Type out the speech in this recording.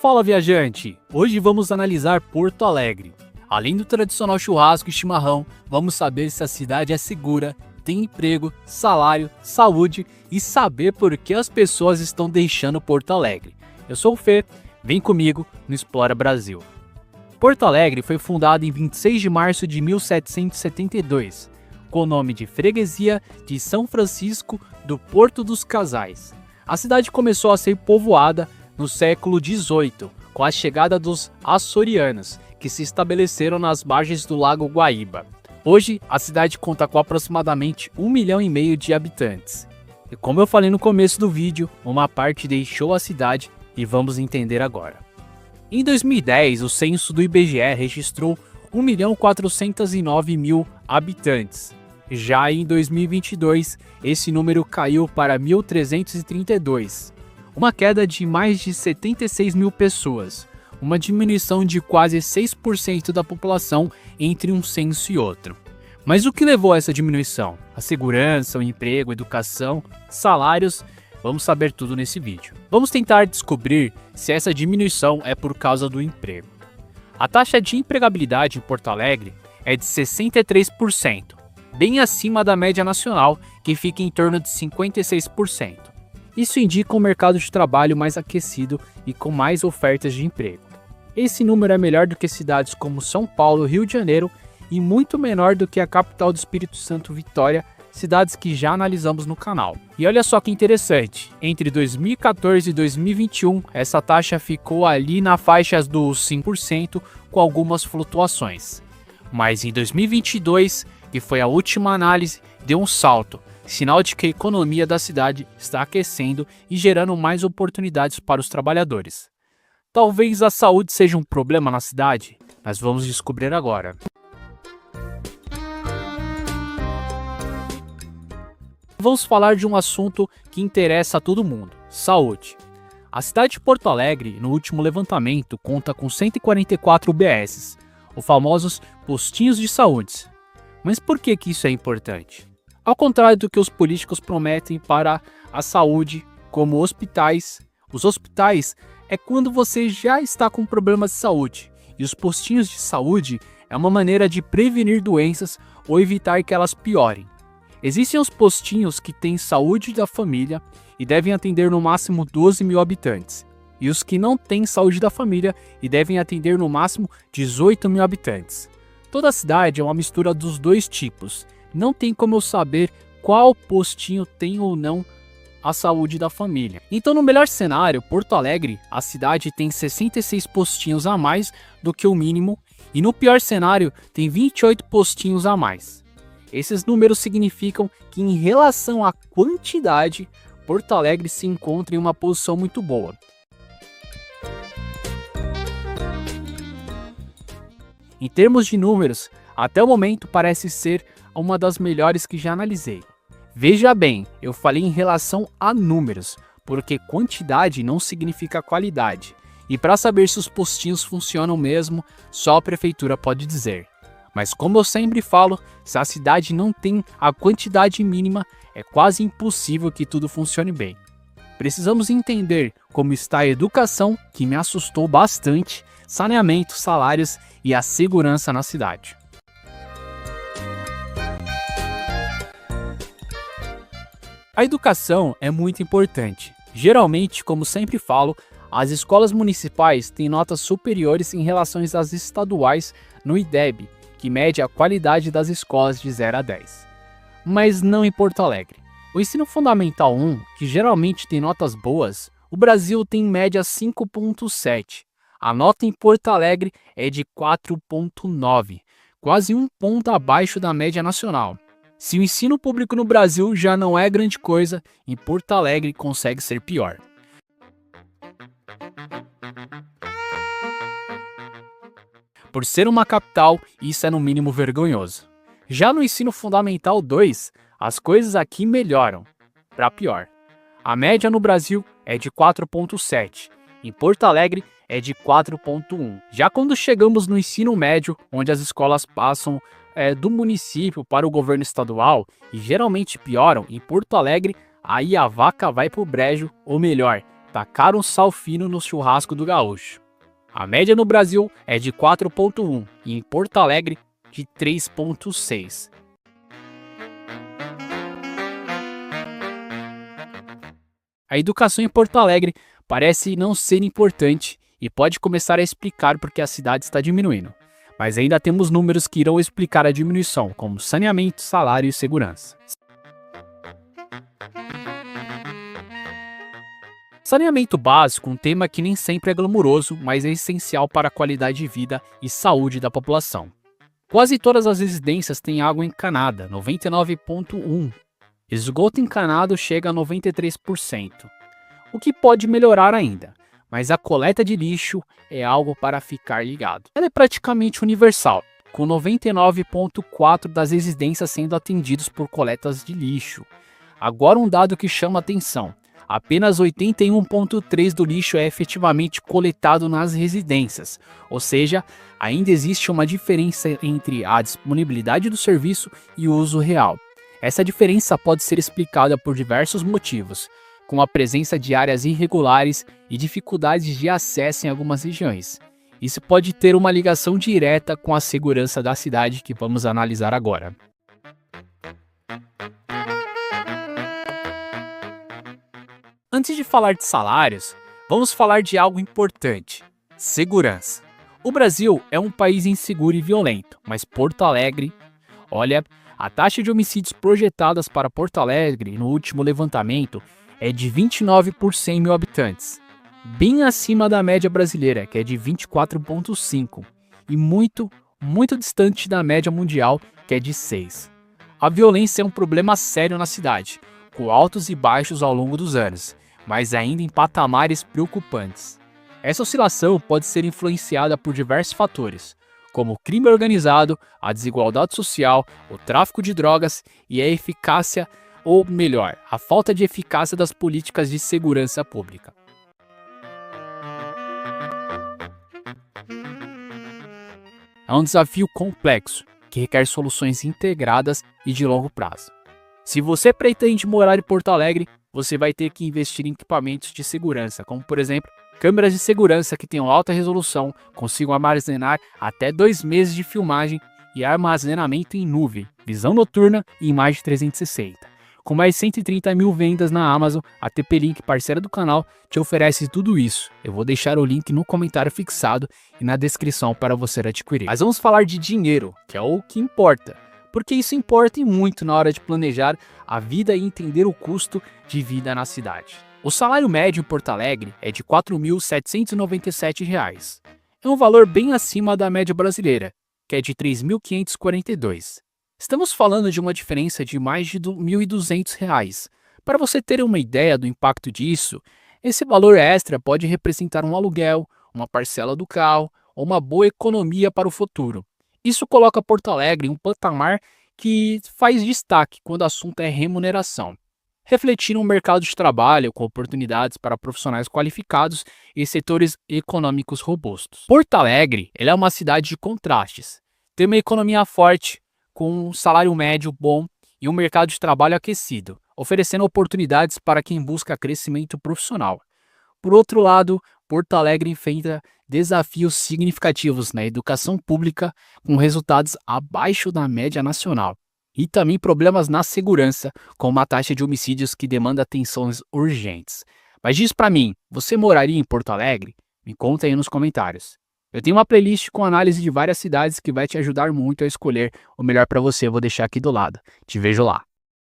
Fala, viajante! Hoje vamos analisar Porto Alegre. Além do tradicional churrasco e chimarrão, vamos saber se a cidade é segura, tem emprego, salário, saúde e saber por que as pessoas estão deixando Porto Alegre. Eu sou o Fê, vem comigo no Explora Brasil. Porto Alegre foi fundada em 26 de março de 1772, com o nome de Freguesia de São Francisco do Porto dos Casais. A cidade começou a ser povoada no século XVIII, com a chegada dos açorianos, que se estabeleceram nas margens do Lago Guaíba. Hoje, a cidade conta com aproximadamente 1,5 milhão de habitantes. E como eu falei no começo do vídeo, uma parte deixou a cidade e vamos entender agora. Em 2010, o censo do IBGE registrou 1.409.000 habitantes. Já em 2022, esse número caiu para 1.332. Uma queda de mais de 76 mil pessoas, uma diminuição de quase 6% da população entre um censo e outro. Mas o que levou a essa diminuição? A segurança, o emprego, a educação, salários? Vamos saber tudo nesse vídeo. Vamos tentar descobrir se essa diminuição é por causa do emprego. A taxa de empregabilidade em Porto Alegre é de 63%, bem acima da média nacional, que fica em torno de 56%. Isso indica um mercado de trabalho mais aquecido e com mais ofertas de emprego. Esse número é melhor do que cidades como São Paulo, Rio de Janeiro e muito menor do que a capital do Espírito Santo, Vitória, cidades que já analisamos no canal. E olha só que interessante, entre 2014 e 2021, essa taxa ficou ali na faixa dos 5%, com algumas flutuações. Mas em 2022, que foi a última análise, deu um salto, sinal de que a economia da cidade está aquecendo e gerando mais oportunidades para os trabalhadores. Talvez a saúde seja um problema na cidade, mas vamos descobrir agora. Vamos falar de um assunto que interessa a todo mundo: saúde. A cidade de Porto Alegre, no último levantamento, conta com 144 UBSs, os famosos postinhos de saúde. Mas por que isso é importante? Ao contrário do que os políticos prometem para a saúde, como hospitais, os hospitais é quando você já está com problemas de saúde, e os postinhos de saúde é uma maneira de prevenir doenças ou evitar que elas piorem. Existem os postinhos que têm saúde da família e devem atender no máximo 12 mil habitantes, e os que não têm saúde da família e devem atender no máximo 18 mil habitantes. Toda a cidade é uma mistura dos dois tipos. Não tem como eu saber qual postinho tem ou não a saúde da família. Então, no melhor cenário, Porto Alegre, a cidade tem 66 postinhos a mais do que o mínimo, e no pior cenário, tem 28 postinhos a mais. Esses números significam que, em relação à quantidade, Porto Alegre se encontra em uma posição muito boa. Em termos de números, até o momento parece ser uma das melhores que já analisei. Veja bem, eu falei em relação a números, porque quantidade não significa qualidade. E para saber se os postinhos funcionam mesmo, só a prefeitura pode dizer. Mas como eu sempre falo, se a cidade não tem a quantidade mínima, é quase impossível que tudo funcione bem. Precisamos entender como está a educação, que me assustou bastante, saneamento, salários e a segurança na cidade. A educação é muito importante. Geralmente, como sempre falo, as escolas municipais têm notas superiores em relação às estaduais no IDEB, que mede a qualidade das escolas de 0 a 10. Mas não em Porto Alegre. O ensino fundamental 1, que geralmente tem notas boas, o Brasil tem em média 5,7. A nota em Porto Alegre é de 4,9, quase um ponto abaixo da média nacional. Se o ensino público no Brasil já não é grande coisa, em Porto Alegre consegue ser pior. Por ser uma capital, isso é no mínimo vergonhoso. Já no ensino fundamental 2, as coisas aqui melhoram, para pior. A média no Brasil é de 4,7, em Porto Alegre é de 4,1. Já quando chegamos no ensino médio, onde as escolas passam do município para o governo estadual e geralmente pioram, em Porto Alegre, aí a vaca vai pro brejo, ou melhor, tacar um sal fino no churrasco do gaúcho. A média no Brasil é de 4,1 e em Porto Alegre de 3,6. A educação em Porto Alegre parece não ser importante e pode começar a explicar porque a cidade está diminuindo. Mas ainda temos números que irão explicar a diminuição, como saneamento, salário e segurança. Saneamento básico, um tema que nem sempre é glamuroso, mas é essencial para a qualidade de vida e saúde da população. Quase todas as residências têm água encanada, 99,1%. Esgoto encanado chega a 93%, o que pode melhorar ainda, mas a coleta de lixo é algo para ficar ligado. Ela é praticamente universal, com 99,4% das residências sendo atendidos por coletas de lixo. Agora um dado que chama atenção. Apenas 81,3% do lixo é efetivamente coletado nas residências, ou seja, ainda existe uma diferença entre a disponibilidade do serviço e o uso real. Essa diferença pode ser explicada por diversos motivos, como a presença de áreas irregulares e dificuldades de acesso em algumas regiões. Isso pode ter uma ligação direta com a segurança da cidade que vamos analisar agora. Antes de falar de salários, vamos falar de algo importante: segurança. O Brasil é um país inseguro e violento, mas Porto Alegre, olha, a taxa de homicídios projetadas para Porto Alegre no último levantamento é de 29 por 100 mil habitantes, bem acima da média brasileira, que é de 24,5, e muito distante da média mundial, que é de 6. A violência é um problema sério na cidade, com altos e baixos ao longo dos anos, mas ainda em patamares preocupantes. Essa oscilação pode ser influenciada por diversos fatores, como o crime organizado, a desigualdade social, o tráfico de drogas e a eficácia, ou melhor, a falta de eficácia das políticas de segurança pública. É um desafio complexo, que requer soluções integradas e de longo prazo. Se você pretende morar em Porto Alegre, você vai ter que investir em equipamentos de segurança, como por exemplo, câmeras de segurança que tenham alta resolução, consigam armazenar até 2 meses de filmagem e armazenamento em nuvem, visão noturna e imagem 360. Com mais 130 mil vendas na Amazon, a TP-Link, parceira do canal, te oferece tudo isso. Eu vou deixar o link no comentário fixado e na descrição para você adquirir. Mas vamos falar de dinheiro, que é o que importa, porque isso importa e muito na hora de planejar a vida e entender o custo de vida na cidade. O salário médio em Porto Alegre é de R$ 4.797. É um valor bem acima da média brasileira, que é de R$ 3.542. Estamos falando de uma diferença de mais de R$ 1.200. Para você ter uma ideia do impacto disso, esse valor extra pode representar um aluguel, uma parcela do carro ou uma boa economia para o futuro. Isso coloca Porto Alegre em um patamar que faz destaque quando o assunto é remuneração, refletindo um mercado de trabalho com oportunidades para profissionais qualificados e setores econômicos robustos. Porto Alegre é uma cidade de contrastes. Tem uma economia forte, com um salário médio bom e um mercado de trabalho aquecido, oferecendo oportunidades para quem busca crescimento profissional. Por outro lado, Porto Alegre enfrenta desafios significativos na educação pública, com resultados abaixo da média nacional, e também problemas na segurança, com uma taxa de homicídios que demanda atenções urgentes. Mas diz pra mim, você moraria em Porto Alegre? Me conta aí nos comentários. Eu tenho uma playlist com análise de várias cidades que vai te ajudar muito a escolher o melhor para você. Eu vou deixar aqui do lado. Te vejo lá.